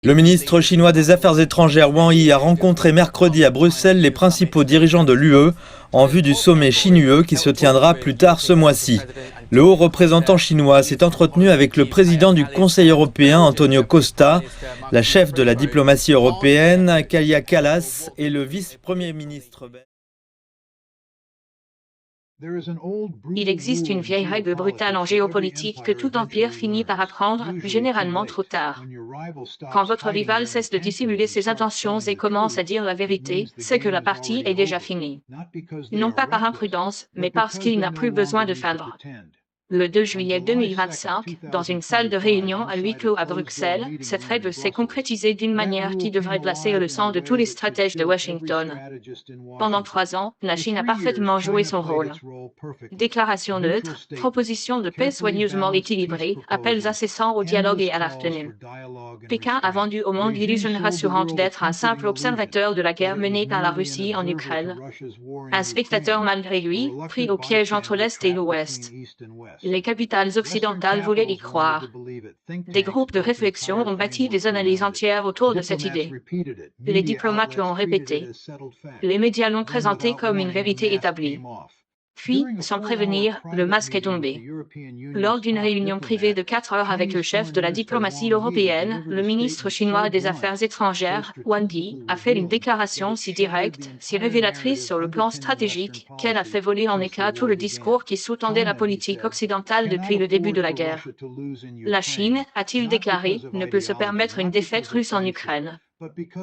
Le ministre chinois des Affaires étrangères Wang Yi a rencontré mercredi à Bruxelles les principaux dirigeants de l'UE en vue du sommet Chine-UE qui se tiendra plus tard ce mois-ci. Le haut représentant chinois s'est entretenu avec le président du Conseil européen Antonio Costa, la chef de la diplomatie européenne Kaja Kallas et le vice-premier ministre belge. Il existe une vieille règle brutale en géopolitique que tout empire finit par apprendre, généralement trop tard. Quand votre rival cesse de dissimuler ses intentions et commence à dire la vérité, c'est que la partie est déjà finie. Non pas par imprudence, mais parce qu'il n'a plus besoin de feindre. Le 2 juillet 2025, dans une salle de réunion à huis clos à Bruxelles, cette règle s'est concrétisée d'une manière qui devrait glacer le sang de tous les stratèges de Washington. Pendant 3 ans, la Chine a parfaitement joué son rôle. Déclaration neutre, proposition de paix soigneusement équilibrée, appels incessants au dialogue et à la retenue. Pékin a vendu au monde l'illusion rassurante d'être un simple observateur de la guerre menée par la Russie en Ukraine. Un spectateur malgré lui, pris au piège entre l'Est et l'Ouest. Les capitales occidentales voulaient y croire. Des groupes de réflexion ont bâti des analyses entières autour de cette idée. Les diplomates l'ont répété. Les médias l'ont présenté comme une vérité établie. Puis, sans prévenir, le masque est tombé. Lors d'une réunion privée de 4 heures avec le chef de la diplomatie européenne, le ministre chinois des Affaires étrangères, Wang Yi, a fait une déclaration si directe, si révélatrice sur le plan stratégique, qu'elle a fait voler en éclats tout le discours qui sous-tendait la politique occidentale depuis le début de la guerre. La Chine, a-t-il déclaré, ne peut se permettre une défaite russe en Ukraine.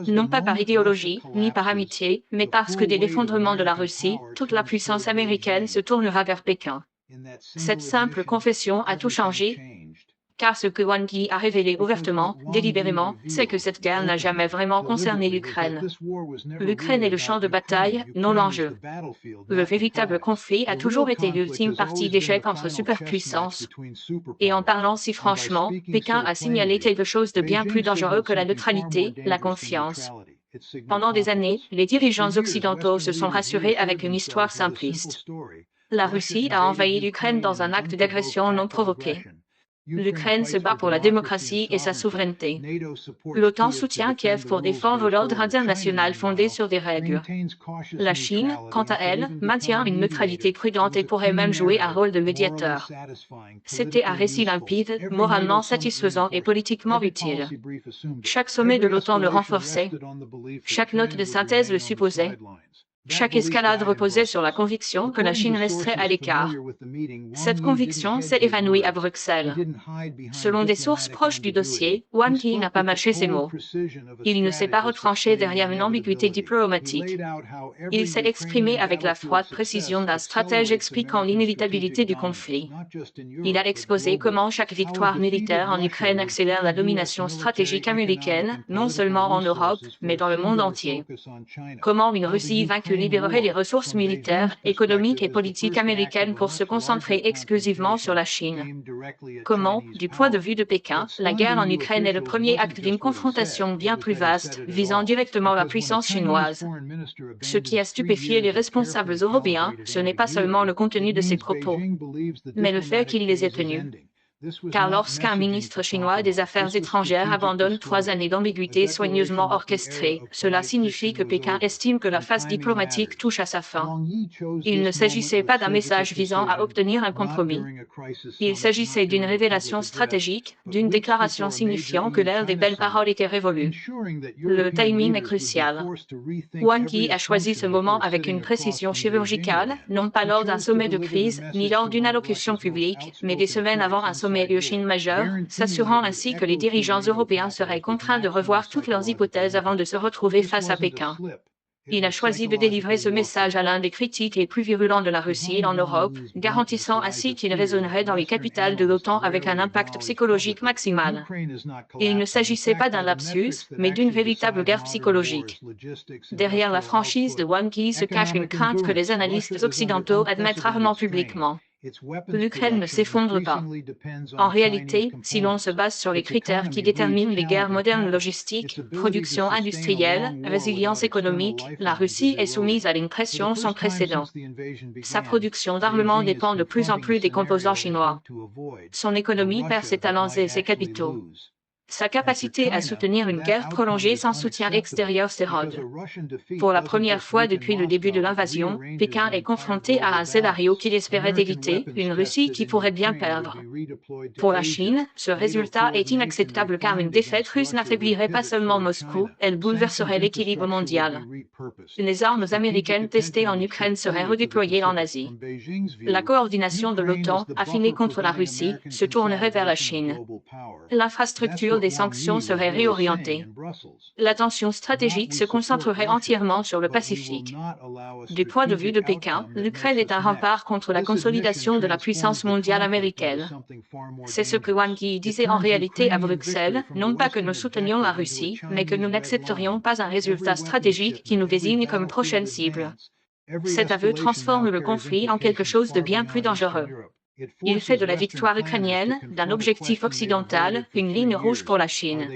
Non pas par idéologie, ni par amitié, mais parce que dès l'effondrement de la Russie, toute la puissance américaine se tournera vers Pékin. Cette simple confession a tout changé, car ce que Wang Yi a révélé ouvertement, délibérément, c'est que cette guerre n'a jamais vraiment concerné l'Ukraine. L'Ukraine est le champ de bataille, non l'enjeu. Le véritable conflit a toujours été l'ultime partie d'échec entre superpuissances. Et en parlant si franchement, Pékin a signalé quelque chose de bien plus dangereux que la neutralité, la confiance. Pendant des années, les dirigeants occidentaux se sont rassurés avec une histoire simpliste. La Russie a envahi l'Ukraine dans un acte d'agression non provoqué. L'Ukraine se bat pour la démocratie et sa souveraineté. L'OTAN soutient Kiev pour défendre l'ordre international fondé sur des règles. La Chine, quant à elle, maintient une neutralité prudente et pourrait même jouer un rôle de médiateur. C'était un récit limpide, moralement satisfaisant et politiquement utile. Chaque sommet de l'OTAN le renforçait. Chaque note de synthèse le supposait. Chaque escalade reposait sur la conviction que la Chine resterait à l'écart. Cette conviction s'est évanouie à Bruxelles. Selon des sources proches du dossier, Wang Yi n'a pas mâché ses mots. Il ne s'est pas retranché derrière une ambiguïté diplomatique. Il s'est exprimé avec la froide précision d'un stratège expliquant l'inévitabilité du conflit. Il a exposé comment chaque victoire militaire en Ukraine accélère la domination stratégique américaine, non seulement en Europe, mais dans le monde entier. Comment une Russie vaincue libérerait les ressources militaires, économiques et politiques américaines pour se concentrer exclusivement sur la Chine. Comment, du point de vue de Pékin, la guerre en Ukraine est le premier acte d'une confrontation bien plus vaste, visant directement la puissance chinoise. Ce qui a stupéfié les responsables européens, ce n'est pas seulement le contenu de ses propos, mais le fait qu'il les ait tenus. Car lorsqu'un ministre chinois des Affaires étrangères abandonne 3 années d'ambiguïté soigneusement orchestrée, cela signifie que Pékin estime que la phase diplomatique touche à sa fin. Il ne s'agissait pas d'un message visant à obtenir un compromis. Il s'agissait d'une révélation stratégique, d'une déclaration signifiant que l'ère des belles paroles était révolue. Le timing est crucial. Wang Yi a choisi ce moment avec une précision chirurgicale, non pas lors d'un sommet de crise, ni lors d'une allocution publique, mais des semaines avant un sommet UE-Chine majeur, s'assurant ainsi que les dirigeants européens seraient contraints de revoir toutes leurs hypothèses avant de se retrouver face à Pékin. Il a choisi de délivrer ce message à l'un des critiques les plus virulents de la Russie en Europe, garantissant ainsi qu'il résonnerait dans les capitales de l'OTAN avec un impact psychologique maximal. Il ne s'agissait pas d'un lapsus, mais d'une véritable guerre psychologique. Derrière la franchise de Wang Yi se cache une crainte que les analystes occidentaux admettent rarement publiquement. L'Ukraine ne s'effondre pas. En réalité, si l'on se base sur les critères qui déterminent les guerres modernes logistiques, production industrielle, résilience économique, la Russie est soumise à une pression sans précédent. Sa production d'armement dépend de plus en plus des composants chinois. Son économie perd ses talents et ses capitaux. Sa capacité à soutenir une guerre prolongée sans soutien extérieur s'érode. Pour la première fois depuis le début de l'invasion, Pékin est confronté à un scénario qu'il espérait éviter, une Russie qui pourrait bien perdre. Pour la Chine, ce résultat est inacceptable car une défaite russe n'affaiblirait pas seulement Moscou, elle bouleverserait l'équilibre mondial. Les armes américaines testées en Ukraine seraient redéployées en Asie. La coordination de l'OTAN, affinée contre la Russie, se tournerait vers la Chine. L'infrastructure des sanctions serait réorientée. L'attention stratégique se concentrerait entièrement sur le Pacifique. Du point de vue de Pékin, l'Ukraine est un rempart contre la consolidation de la puissance mondiale américaine. C'est ce que Wang Yi disait en réalité à Bruxelles, non pas que nous soutenions la Russie, mais que nous n'accepterions pas un résultat stratégique qui nous désigne comme prochaine cible. Cet aveu transforme le conflit en quelque chose de bien plus dangereux. Il fait de la victoire ukrainienne, d'un objectif occidental, une ligne rouge pour la Chine.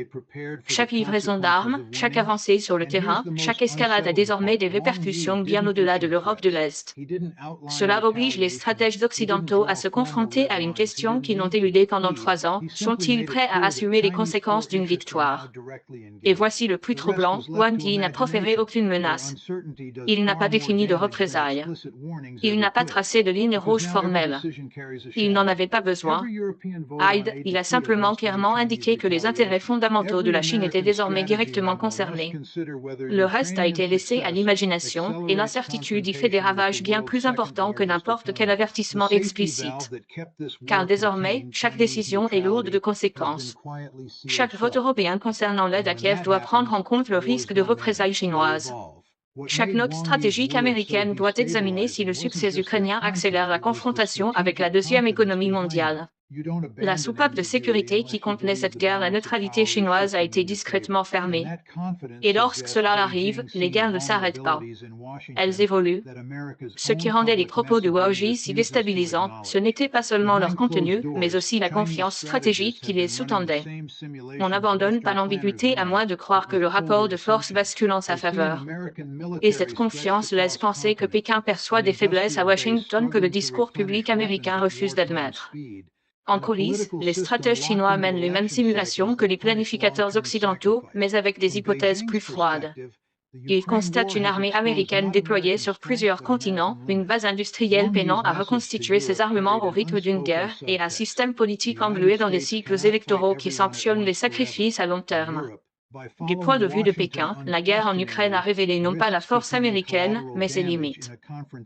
Chaque livraison d'armes, chaque avancée sur le terrain, chaque escalade a désormais des répercussions bien au-delà de l'Europe de l'Est. Cela oblige les stratèges occidentaux à se confronter à une question qu'ils ont éludée pendant 3 ans, sont-ils prêts à assumer les conséquences d'une victoire? Et voici le plus troublant, Wang Yi n'a proféré aucune menace. Il n'a pas défini de représailles. Il n'a pas tracé de ligne rouge formelle. Il n'en avait pas besoin. Il a simplement clairement indiqué que les intérêts fondamentaux de la Chine étaient désormais directement concernés. Le reste a été laissé à l'imagination, et l'incertitude y fait des ravages bien plus importants que n'importe quel avertissement explicite. Car désormais, chaque décision est lourde de conséquences. Chaque vote européen concernant l'aide à Kiev doit prendre en compte le risque de représailles chinoises. Chaque note stratégique américaine doit examiner si le succès ukrainien accélère la confrontation avec la deuxième économie mondiale. La soupape de sécurité qui contenait cette guerre, la neutralité chinoise, a été discrètement fermée. Et lorsque cela arrive, les guerres ne s'arrêtent pas. Elles évoluent. Ce qui rendait les propos de Wang Yi si déstabilisants, ce n'était pas seulement leur contenu, mais aussi la confiance stratégique qui les sous-tendait. On n'abandonne pas l'ambiguïté à moins de croire que le rapport de force bascule en sa faveur. Et cette confiance laisse penser que Pékin perçoit des faiblesses à Washington que le discours public américain refuse d'admettre. En coulisses, les stratèges chinois mènent les mêmes simulations que les planificateurs occidentaux, mais avec des hypothèses plus froides. Ils constatent une armée américaine déployée sur plusieurs continents, une base industrielle peinant à reconstituer ses armements au rythme d'une guerre, et un système politique englué dans des cycles électoraux qui sanctionnent les sacrifices à long terme. Du point de vue de Pékin, la guerre en Ukraine a révélé non pas la force américaine, mais ses limites.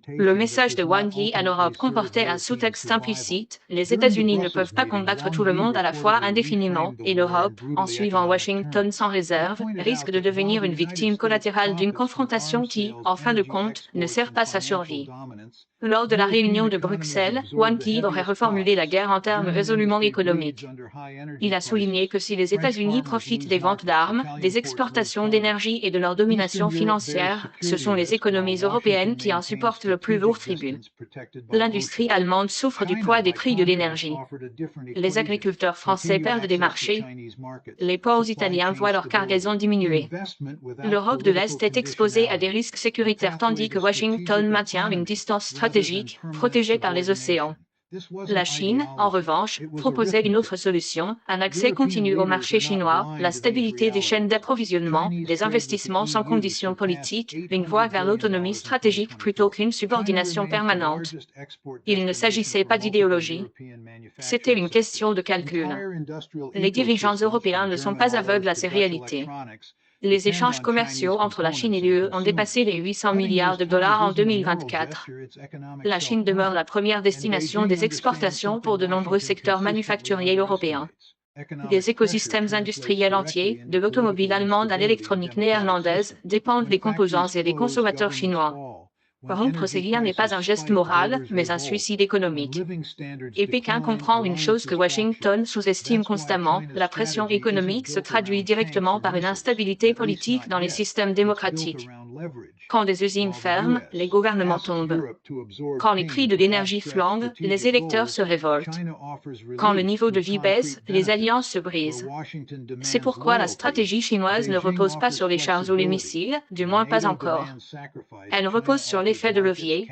Le message de Wang Yi à l'Europe comportait un sous-texte implicite: les États-Unis ne peuvent pas combattre tout le monde à la fois indéfiniment, et l'Europe, en suivant Washington sans réserve, risque de devenir une victime collatérale d'une confrontation qui, en fin de compte, ne sert pas sa survie. Lors de la réunion de Bruxelles, Wang Yi aurait reformulé la guerre en termes résolument économiques. Il a souligné que si les États-Unis profitent des ventes d'armes, des exportations d'énergie et de leur domination financière, ce sont les économies européennes qui en supportent le plus lourd tribut. L'industrie allemande souffre du poids des prix de l'énergie. Les agriculteurs français perdent des marchés. Les ports italiens voient leur cargaison diminuer. L'Europe de l'Est est exposée à des risques sécuritaires tandis que Washington maintient une distance stratégique, protégée par les océans. La Chine, en revanche, proposait une autre solution, un accès continu au marché chinois, la stabilité des chaînes d'approvisionnement, des investissements sans conditions politiques, une voie vers l'autonomie stratégique plutôt qu'une subordination permanente. Il ne s'agissait pas d'idéologie. C'était une question de calcul. Les dirigeants européens ne sont pas aveugles à ces réalités. Les échanges commerciaux entre la Chine et l'UE ont dépassé les 800 milliards de dollars en 2024. La Chine demeure la première destination des exportations pour de nombreux secteurs manufacturiers européens. Des écosystèmes industriels entiers, de l'automobile allemande à l'électronique néerlandaise, dépendent des composants et des consommateurs chinois. Rompre ces liens n'est pas un geste moral, mais un suicide économique. Et Pékin comprend une chose que Washington sous-estime constamment: la pression économique se traduit directement par une instabilité politique dans les systèmes démocratiques. Quand des usines ferment, les gouvernements tombent. Quand les prix de l'énergie flambent, les électeurs se révoltent. Quand le niveau de vie baisse, les alliances se brisent. C'est pourquoi la stratégie chinoise ne repose pas sur les chars ou les missiles, du moins pas encore. Elle repose sur l'effet de levier.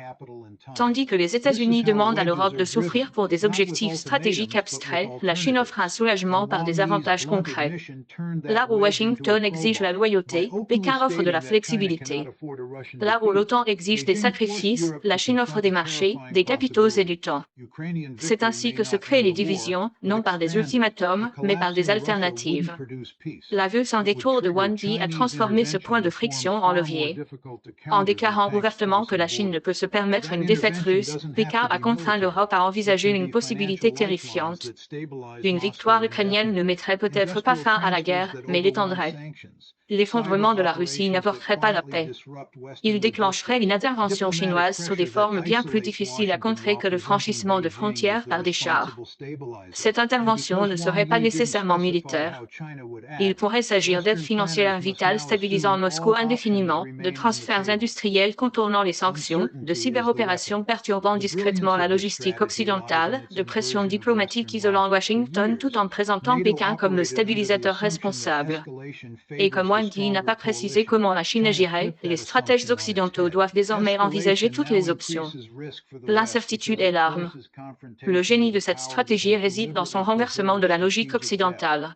Tandis que les États-Unis demandent à l'Europe de souffrir pour des objectifs stratégiques abstraits, la Chine offre un soulagement par des avantages concrets. Là où Washington exige la loyauté, Pékin offre de la flexibilité. Là où l'OTAN exige des sacrifices, la Chine offre des marchés, des capitaux et du temps. C'est ainsi que se créent les divisions, non par des ultimatums, mais par des alternatives. La vue sans détour de Wang Yi a transformé ce point de friction en levier. En déclarant ouvertement que la Chine ne peut se permettre une défaite russe, Pékin a contraint l'Europe à envisager une possibilité terrifiante. Une victoire ukrainienne ne mettrait peut-être pas fin à la guerre, mais l'étendrait. L'effondrement de la Russie n'apporterait pas la paix. Il déclencherait une intervention chinoise sous des formes bien plus difficiles à contrer que le franchissement de frontières par des chars. Cette intervention ne serait pas nécessairement militaire. Il pourrait s'agir d'aides financières vitales stabilisant Moscou indéfiniment, de transferts industriels contournant les sanctions, de cyberopérations perturbant discrètement la logistique occidentale, de pressions diplomatiques isolant Washington tout en présentant Pékin comme le stabilisateur responsable. Et comme Wang Yi n'a pas précisé comment la Chine agirait, les stratèges occidentaux doivent désormais envisager toutes les options. L'incertitude est l'arme. Le génie de cette stratégie réside dans son renversement de la logique occidentale.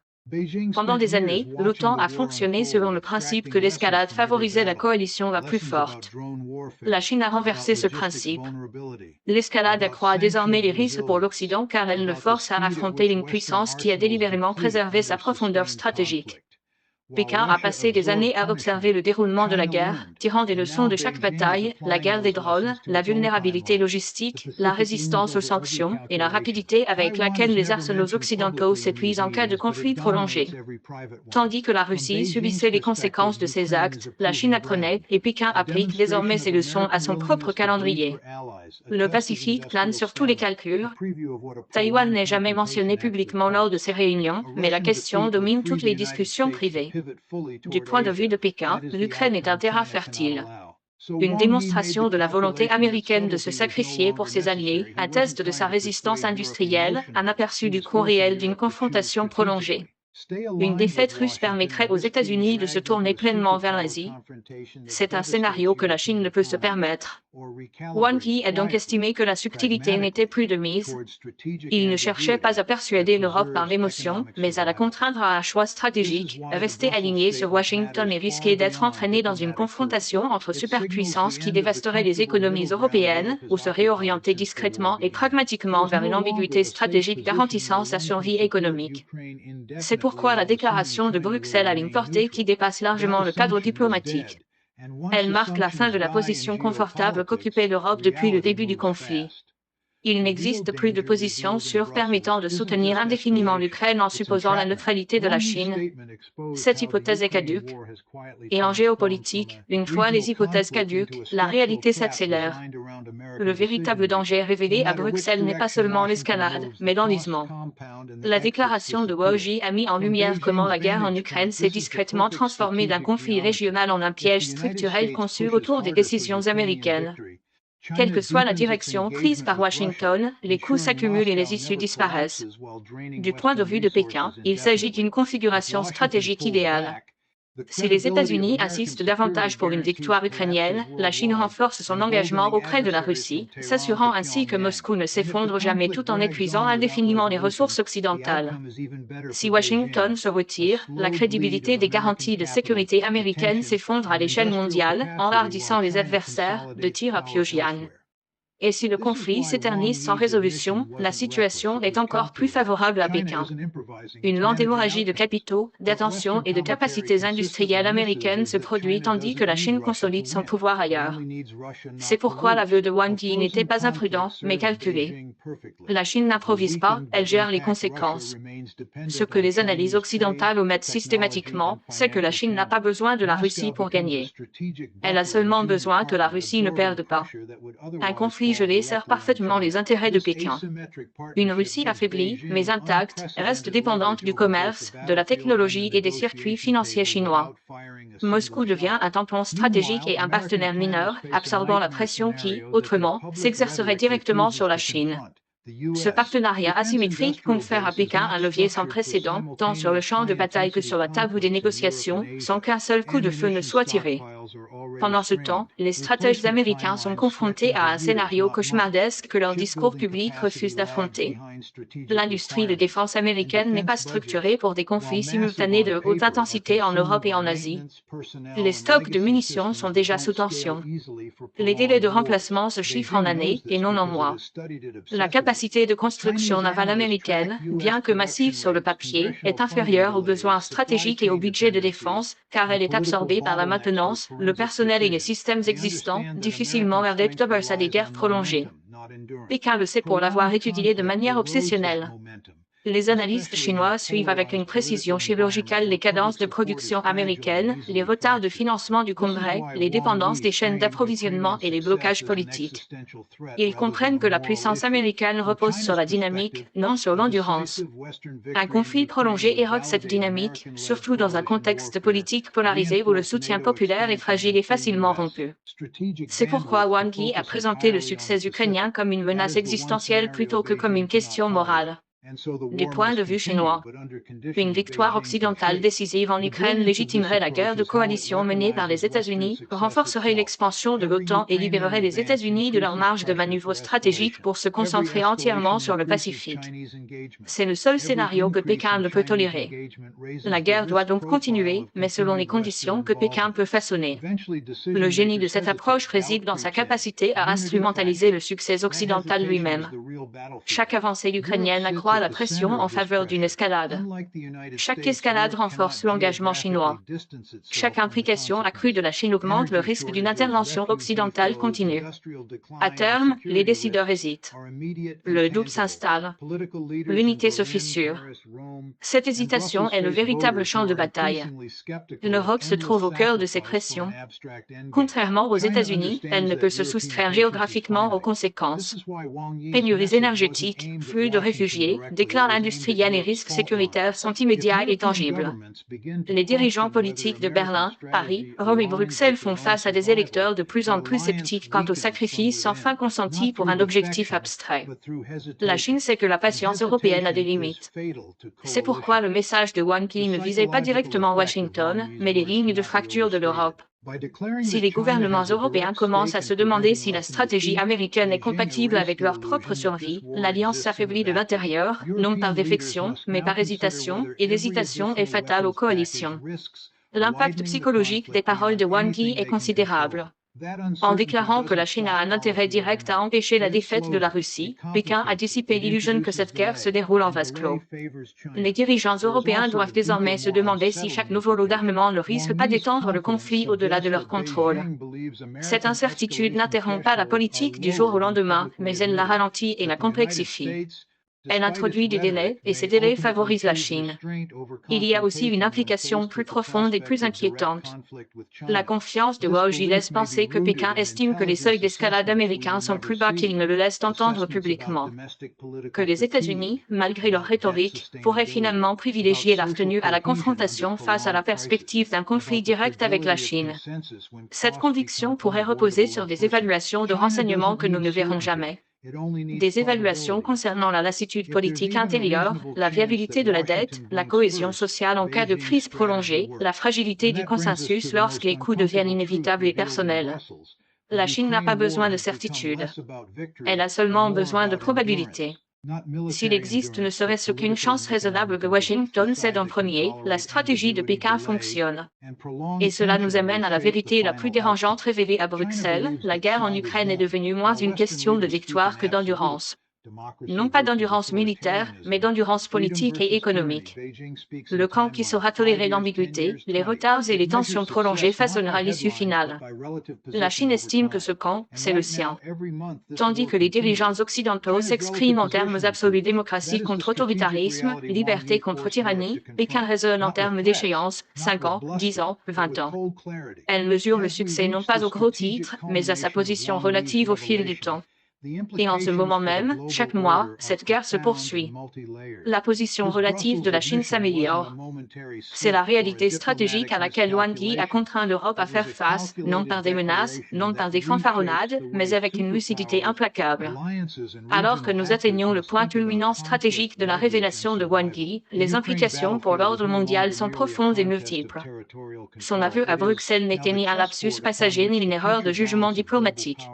Pendant des années, l'OTAN a fonctionné selon le principe que l'escalade favorisait la coalition la plus forte. La Chine a renversé ce principe. L'escalade accroît désormais les risques pour l'Occident car elle le force à affronter une puissance qui a délibérément préservé sa profondeur stratégique. Pékin a passé des années à observer le déroulement de la guerre, tirant des leçons de chaque bataille, la guerre des drones, la vulnérabilité logistique, la résistance aux sanctions et la rapidité avec laquelle les arsenaux occidentaux s'épuisent en cas de conflit prolongé. Tandis que la Russie subissait les conséquences de ses actes, la Chine apprenait et Pékin applique désormais ses leçons à son propre calendrier. Le Pacifique plane sur tous les calculs. Taïwan n'est jamais mentionné publiquement lors de ces réunions, mais la question domine toutes les discussions privées. Du point de vue de Pékin, l'Ukraine est un terrain fertile. Une démonstration de la volonté américaine de se sacrifier pour ses alliés, un test de sa résistance industrielle, un aperçu du coût réel d'une confrontation prolongée. Une défaite russe permettrait aux États-Unis de se tourner pleinement vers l'Asie. C'est un scénario que la Chine ne peut se permettre. Wang Yi a donc estimé que la subtilité n'était plus de mise. Il ne cherchait pas à persuader l'Europe par l'émotion, mais à la contraindre à un choix stratégique, rester aligné sur Washington et risquer d'être entraîné dans une confrontation entre superpuissances qui dévasterait les économies européennes, ou se réorienter discrètement et pragmatiquement vers une ambiguïté stratégique garantissant sa survie économique. C'est pourquoi la déclaration de Bruxelles a une portée qui dépasse largement le cadre diplomatique. Elle marque la fin de la position confortable qu'occupait l'Europe depuis le début du conflit. Il n'existe plus de position sûre permettant de soutenir indéfiniment l'Ukraine en supposant la neutralité de la Chine. Cette hypothèse est caduque. Et en géopolitique, une fois les hypothèses caduques, la réalité s'accélère. Le véritable danger révélé à Bruxelles n'est pas seulement l'escalade, mais l'enlisement. La déclaration de Wang Yi a mis en lumière comment la guerre en Ukraine s'est discrètement transformée d'un conflit régional en un piège structurel conçu autour des décisions américaines. Quelle que soit la direction prise par Washington, les coûts s'accumulent et les issues disparaissent. Du point de vue de Pékin, il s'agit d'une configuration stratégique idéale. Si les États-Unis insistent davantage pour une victoire ukrainienne, la Chine renforce son engagement auprès de la Russie, s'assurant ainsi que Moscou ne s'effondre jamais tout en épuisant indéfiniment les ressources occidentales. Si Washington se retire, la crédibilité des garanties de sécurité américaines s'effondre à l'échelle mondiale, enhardissant les adversaires de tir à Pyongyang. Et si le conflit s'éternise sans résolution, la situation est encore plus favorable à Pékin. Une lente hémorragie de capitaux, d'attention et de capacités industrielles américaines se produit tandis que la Chine consolide son pouvoir ailleurs. C'est pourquoi l'aveu de Wang Yi n'était pas imprudent, mais calculé. La Chine n'improvise pas, elle gère les conséquences. Ce que les analyses occidentales omettent systématiquement, c'est que la Chine n'a pas besoin de la Russie pour gagner. Elle a seulement besoin que la Russie ne perde pas. Un conflit gelé sert parfaitement les intérêts de Pékin. Une Russie affaiblie, mais intacte, reste dépendante du commerce, de la technologie et des circuits financiers chinois. Moscou devient un tampon stratégique et un partenaire mineur, absorbant la pression qui, autrement, s'exercerait directement sur la Chine. Ce partenariat asymétrique confère à Pékin un levier sans précédent, tant sur le champ de bataille que sur la table des négociations, sans qu'un seul coup de feu ne soit tiré. Pendant ce temps, les stratèges américains sont confrontés à un scénario cauchemardesque que leur discours public refuse d'affronter. L'industrie de défense américaine n'est pas structurée pour des conflits simultanés de haute intensité en Europe et en Asie. Les stocks de munitions sont déjà sous tension. Les délais de remplacement se chiffrent en années et non en mois. La capacité de construction navale américaine, bien que massive sur le papier, est inférieure aux besoins stratégiques et au budget de défense, car elle est absorbée par la maintenance, le personnel et les systèmes existants, difficilement adaptables à des guerres prolongées. Pékin le sait pour l'avoir étudié de manière obsessionnelle. Les analystes chinois suivent avec une précision chirurgicale les cadences de production américaines, les retards de financement du Congrès, les dépendances des chaînes d'approvisionnement et les blocages politiques. Ils comprennent que la puissance américaine repose sur la dynamique, non sur l'endurance. Un conflit prolongé érode cette dynamique, surtout dans un contexte politique polarisé où le soutien populaire est fragile et facilement rompu. C'est pourquoi Wang Yi a présenté le succès ukrainien comme une menace existentielle plutôt que comme une question morale. Du point de vue chinois, une victoire occidentale décisive en Ukraine légitimerait la guerre de coalition menée par les États-Unis, renforcerait l'expansion de l'OTAN et libérerait les États-Unis de leur marge de manœuvre stratégique pour se concentrer entièrement sur le Pacifique. C'est le seul scénario que Pékin ne peut tolérer. La guerre doit donc continuer, mais selon les conditions que Pékin peut façonner. Le génie de cette approche réside dans sa capacité à instrumentaliser le succès occidental lui-même. Chaque avancée ukrainienne accroît la pression en faveur d'une escalade. Chaque escalade renforce l'engagement chinois. Chaque implication accrue de la Chine augmente le risque d'une intervention occidentale continue. À terme, les décideurs hésitent. Le doute s'installe. L'unité se fissure. Cette hésitation est le véritable champ de bataille. L'Europe se trouve au cœur de ces pressions. Contrairement aux États-Unis, elle ne peut se soustraire géographiquement aux conséquences. Pénuries énergétiques, flux de réfugiés, déclin industriel et risques sécuritaires sont immédiats et tangibles. Les dirigeants politiques de Berlin, Paris, Rome et Bruxelles font face à des électeurs de plus en plus sceptiques quant aux sacrifices sans fin consentis pour un objectif abstrait. La Chine sait que la patience européenne a des limites. C'est pourquoi le message de Wang Yi ne visait pas directement Washington, mais les lignes de fracture de l'Europe. Si les gouvernements européens commencent à se demander si la stratégie américaine est compatible avec leur propre survie, l'alliance s'affaiblit de l'intérieur, non par défection, mais par hésitation, et l'hésitation est fatale aux coalitions. L'impact psychologique des paroles de Wang Yi est considérable. En déclarant que la Chine a un intérêt direct à empêcher la défaite de la Russie, Pékin a dissipé l'illusion que cette guerre se déroule en vase clos. Les dirigeants européens doivent désormais se demander si chaque nouveau lot d'armement ne risque pas d'étendre le conflit au-delà de leur contrôle. Cette incertitude n'interrompt pas la politique du jour au lendemain, mais elle la ralentit et la complexifie. Elle introduit des délais, et ces délais favorisent la Chine. Il y a aussi une implication plus profonde et plus inquiétante. La confiance de Wang Yi laisse penser que Pékin estime que les seuils d'escalade américains sont plus bas qu'ils ne le laissent entendre publiquement. Que les États-Unis, malgré leur rhétorique, pourraient finalement privilégier la retenue à la confrontation face à la perspective d'un conflit direct avec la Chine. Cette conviction pourrait reposer sur des évaluations de renseignements que nous ne verrons jamais. Des évaluations concernant la lassitude politique intérieure, la viabilité de la dette, la cohésion sociale en cas de crise prolongée, la fragilité du consensus lorsque les coûts deviennent inévitables et personnels. La Chine n'a pas besoin de certitude. Elle a seulement besoin de probabilité. S'il existe ne serait-ce qu'une chance raisonnable que Washington cède en premier, la stratégie de Pékin fonctionne. Et cela nous amène à la vérité la plus dérangeante révélée à Bruxelles, la guerre en Ukraine est devenue moins une question de victoire que d'endurance. Non pas d'endurance militaire, mais d'endurance politique et économique. Le camp qui saura tolérer l'ambiguïté, les retards et les tensions prolongées façonnera l'issue finale. La Chine estime que ce camp, c'est le sien. Tandis que les dirigeants occidentaux s'expriment en termes absolus démocratie contre autoritarisme, liberté contre tyrannie, Pékin raisonne en termes d'échéance, 5 ans, 10 ans, 20 ans. Elle mesure le succès non pas au gros titre, mais à sa position relative au fil du temps. Et en ce moment même, chaque mois, cette guerre se poursuit. La position relative de la Chine s'améliore. C'est la réalité stratégique à laquelle Wang Yi a contraint l'Europe à faire face, non par des menaces, non par des fanfaronnades, mais avec une lucidité implacable. Alors que nous atteignons le point culminant stratégique de la révélation de Wang Yi, les implications pour l'ordre mondial sont profondes et multiples. Son aveu à Bruxelles n'était ni un lapsus passager ni une erreur de jugement diplomatique.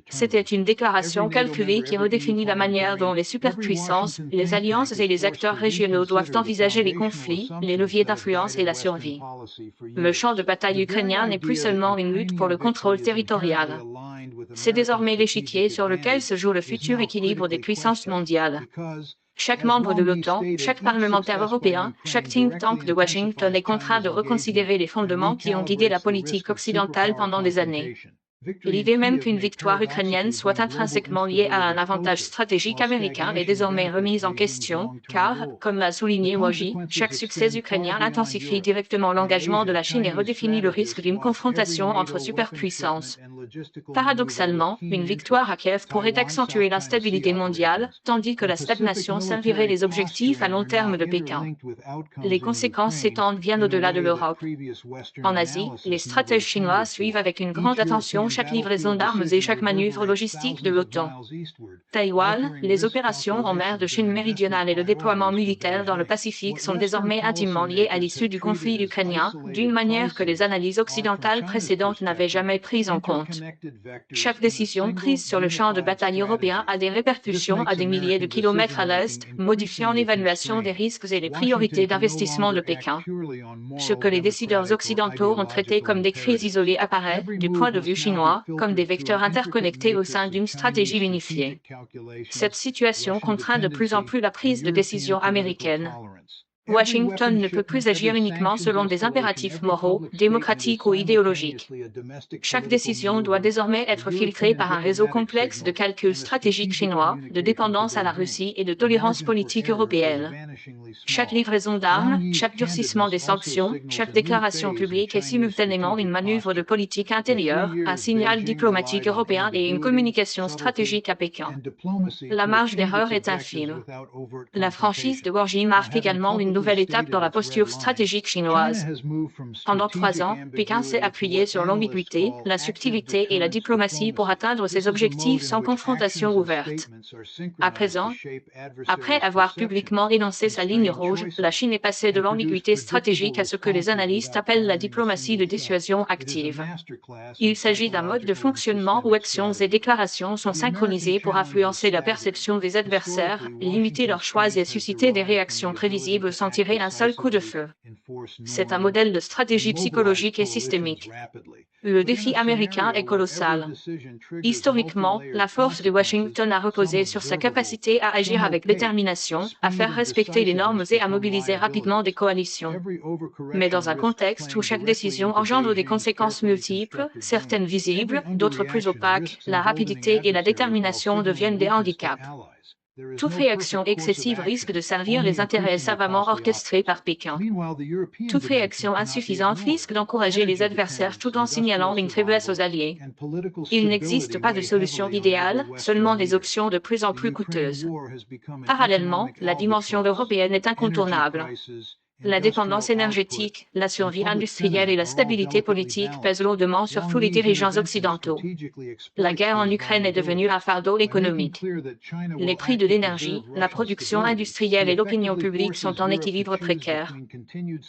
C'était une déclaration calculée qui redéfinit la manière dont les superpuissances, les alliances et les acteurs régionaux doivent envisager les conflits, les leviers d'influence et la survie. Le champ de bataille ukrainien n'est plus seulement une lutte pour le contrôle territorial. C'est désormais l'échiquier sur lequel se joue le futur équilibre des puissances mondiales. Chaque membre de l'OTAN, chaque parlementaire européen, chaque think tank de Washington est contraint de reconsidérer les fondements qui ont guidé la politique occidentale pendant des années. L'idée même qu'une victoire ukrainienne soit intrinsèquement liée à un avantage stratégique américain est désormais remise en question, car, comme l'a souligné Wojcik, chaque succès ukrainien intensifie directement l'engagement de la Chine et redéfinit le risque d'une confrontation entre superpuissances. Paradoxalement, une victoire à Kiev pourrait accentuer l'instabilité mondiale, tandis que la stagnation servirait les objectifs à long terme de Pékin. Les conséquences s'étendent bien au-delà de l'Europe. En Asie, les stratèges chinois suivent avec une grande attention chaque livraison d'armes et chaque manœuvre logistique de l'OTAN. Taïwan, les opérations en mer de Chine méridionale et le déploiement militaire dans le Pacifique sont désormais intimement liés à l'issue du conflit ukrainien, d'une manière que les analyses occidentales précédentes n'avaient jamais prise en compte. Chaque décision prise sur le champ de bataille européen a des répercussions à des milliers de kilomètres à l'est, modifiant l'évaluation des risques et les priorités d'investissement de Pékin. Ce que les décideurs occidentaux ont traité comme des crises isolées apparaît, du point de vue chinois, comme des vecteurs interconnectés au sein d'une stratégie unifiée. Cette situation contraint de plus en plus la prise de décision américaine. Washington ne peut plus agir uniquement selon des impératifs moraux, démocratiques ou idéologiques. Chaque décision doit désormais être filtrée par un réseau complexe de calculs stratégiques chinois, de dépendance à la Russie et de tolérance politique européenne. Chaque livraison d'armes, chaque durcissement des sanctions, chaque déclaration publique est simultanément une manœuvre de politique intérieure, un signal diplomatique européen et une communication stratégique à Pékin. La marge d'erreur est infime. La franchise de Wojcik marque également une nouvelle étape dans la posture stratégique chinoise. Pendant 3 ans, Pékin s'est appuyé sur l'ambiguïté, la subtilité et la diplomatie pour atteindre ses objectifs sans confrontation ouverte. À présent, après avoir publiquement énoncé sa ligne rouge, la Chine est passée de l'ambiguïté stratégique à ce que les analystes appellent la diplomatie de dissuasion active. Il s'agit d'un mode de fonctionnement où actions et déclarations sont synchronisées pour influencer la perception des adversaires, limiter leurs choix et susciter des réactions prévisibles sans tirer un seul coup de feu. C'est un modèle de stratégie psychologique et systémique. Le défi américain est colossal. Historiquement, la force de Washington a reposé sur sa capacité à agir avec détermination, à faire respecter les normes et à mobiliser rapidement des coalitions. Mais dans un contexte où chaque décision engendre des conséquences multiples, certaines visibles, d'autres plus opaques, la rapidité et la détermination deviennent des handicaps. Toute réaction excessive risque de servir les intérêts savamment orchestrés par Pékin. Toute réaction insuffisante risque d'encourager les adversaires tout en signalant une faiblesse aux alliés. Il n'existe pas de solution idéale, seulement des options de plus en plus coûteuses. Parallèlement, la dimension européenne est incontournable. La dépendance énergétique, la survie industrielle et la stabilité politique pèsent lourdement sur tous les dirigeants occidentaux. La guerre en Ukraine est devenue un fardeau économique. Les prix de l'énergie, la production industrielle et l'opinion publique sont en équilibre précaire.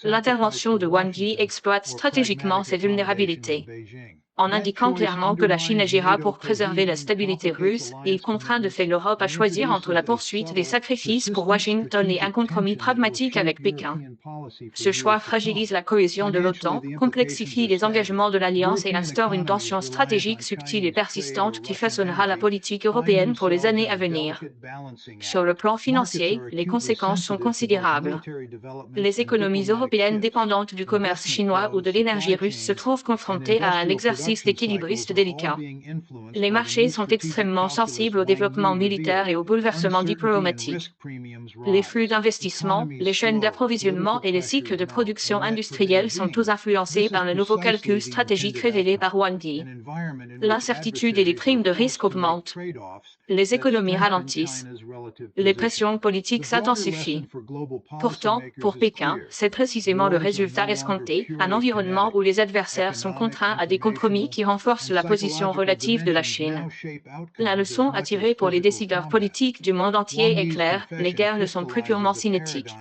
L'intervention de Wang Yi exploite stratégiquement ces vulnérabilités. En indiquant clairement que la Chine agira pour préserver la stabilité russe, il contraint de fait l'Europe à choisir entre la poursuite des sacrifices pour Washington et un compromis pragmatique avec Pékin. Ce choix fragilise la cohésion de l'OTAN, complexifie les engagements de l'Alliance et instaure une tension stratégique subtile et persistante qui façonnera la politique européenne pour les années à venir. Sur le plan financier, les conséquences sont considérables. Les économies européennes dépendantes du commerce chinois ou de l'énergie russe se trouvent confrontées à un exercice exercice d'équilibriste délicat. Les marchés sont extrêmement sensibles au développement militaire et aux bouleversements diplomatiques. Les flux d'investissement, les chaînes d'approvisionnement et les cycles de production industrielle sont tous influencés par le nouveau calcul stratégique révélé par Wang Yi. L'incertitude et les primes de risque augmentent. Les économies ralentissent. Les pressions politiques s'intensifient. Pourtant, pour Pékin, c'est précisément le résultat escompté, un environnement où les adversaires sont contraints à des compromis qui renforcent la position relative de la Chine. La leçon à tirer pour les décideurs politiques du monde entier est claire, les guerres ne sont plus purement cinétiques.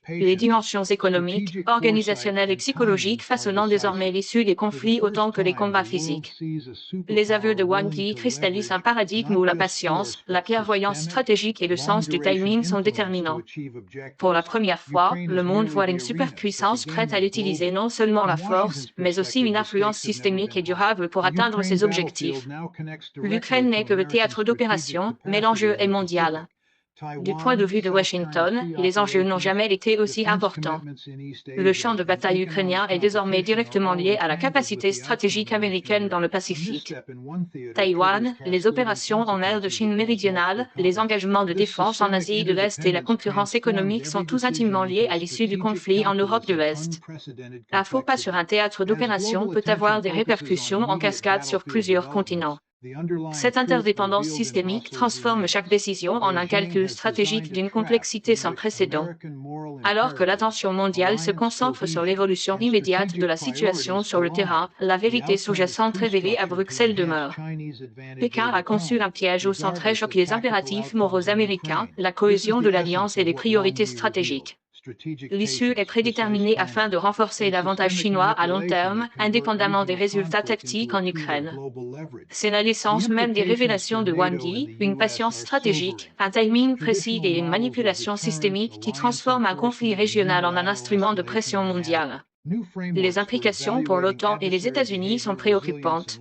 Les dimensions économiques, organisationnelles et psychologiques façonnant désormais l'issue des conflits autant que les combats physiques. Les aveux de Wang Yi cristallisent un paradigme où la patience, la clairvoyance stratégique et le sens du timing sont déterminants. Pour la première fois, le monde voit une superpuissance prête à utiliser non seulement la force, mais aussi une influence systémique et durable pour atteindre ses objectifs. L'Ukraine n'est que le théâtre d'opération, mais l'enjeu est mondial. Du point de vue de Washington, les enjeux n'ont jamais été aussi importants. Le champ de bataille ukrainien est désormais directement lié à la capacité stratégique américaine dans le Pacifique. Taïwan, les opérations en mer de Chine méridionale, les engagements de défense en Asie de l'Est et la concurrence économique sont tous intimement liés à l'issue du conflit en Europe de l'Est. Un faux pas sur un théâtre d'opération peut avoir des répercussions en cascade sur plusieurs continents. Cette interdépendance systémique transforme chaque décision en un calcul stratégique d'une complexité sans précédent. Alors que l'attention mondiale se concentre sur l'évolution immédiate de la situation sur le terrain, la vérité sous-jacente révélée à Bruxelles demeure. Pékin a conçu un piège où s'entrechoquent les impératifs moraux américains, la cohésion de l'alliance et les priorités stratégiques. L'issue est prédéterminée afin de renforcer l'avantage chinois à long terme, indépendamment des résultats tactiques en Ukraine. C'est la naissance même des révélations de Wang Yi, une patience stratégique, un timing précis et une manipulation systémique qui transforment un conflit régional en un instrument de pression mondiale. Les implications pour l'OTAN et les États-Unis sont préoccupantes.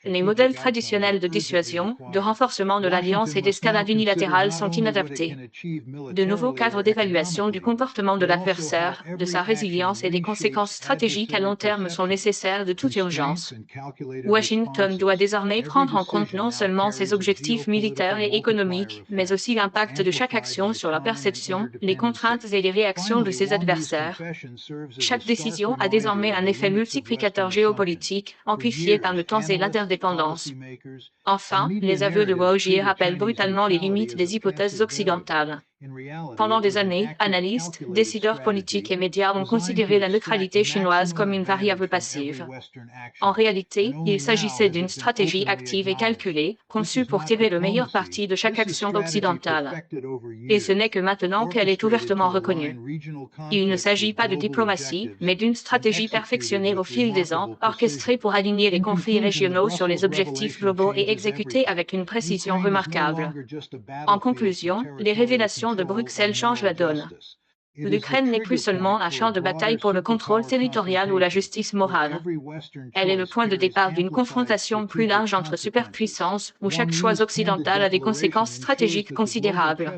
Les modèles traditionnels de dissuasion, de renforcement de l'alliance et d'escalade unilatérale sont inadaptés. De nouveaux cadres d'évaluation du comportement de l'adversaire, de sa résilience et des conséquences stratégiques à long terme sont nécessaires de toute urgence. Washington doit désormais prendre en compte non seulement ses objectifs militaires et économiques, mais aussi l'impact de chaque action sur la perception, les contraintes et les réactions de ses adversaires. Chaque décision a désormais un effet multiplicateur géopolitique, amplifié par le temps et l'interdépendance. Enfin, les aveux de Wang Yi rappellent brutalement les limites des hypothèses occidentales. Pendant des années, analystes, décideurs politiques et médias ont considéré la neutralité chinoise comme une variable passive. En réalité, il s'agissait d'une stratégie active et calculée, conçue pour tirer le meilleur parti de chaque action occidentale. Et ce n'est que maintenant qu'elle est ouvertement reconnue. Il ne s'agit pas de diplomatie, mais d'une stratégie perfectionnée au fil des ans, orchestrée pour aligner les conflits régionaux sur les objectifs globaux et exécutée avec une précision remarquable. En conclusion, les révélations de Bruxelles changent la donne. L'Ukraine n'est plus seulement un champ de bataille pour le contrôle territorial ou la justice morale. Elle est le point de départ d'une confrontation plus large entre superpuissances, où chaque choix occidental a des conséquences stratégiques considérables.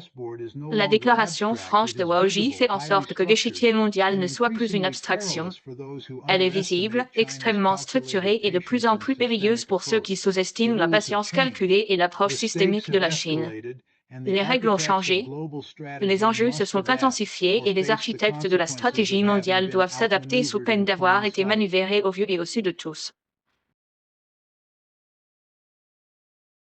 La déclaration franche de Wang Yi fait en sorte que l'échiquier mondial ne soit plus une abstraction. Elle est visible, extrêmement structurée et de plus en plus périlleuse pour ceux qui sous-estiment la patience calculée et l'approche systémique de la Chine. Les règles ont changé, les enjeux se sont intensifiés et les architectes de la stratégie mondiale doivent s'adapter sous peine d'avoir été manœuvrés au vu et au su de tous.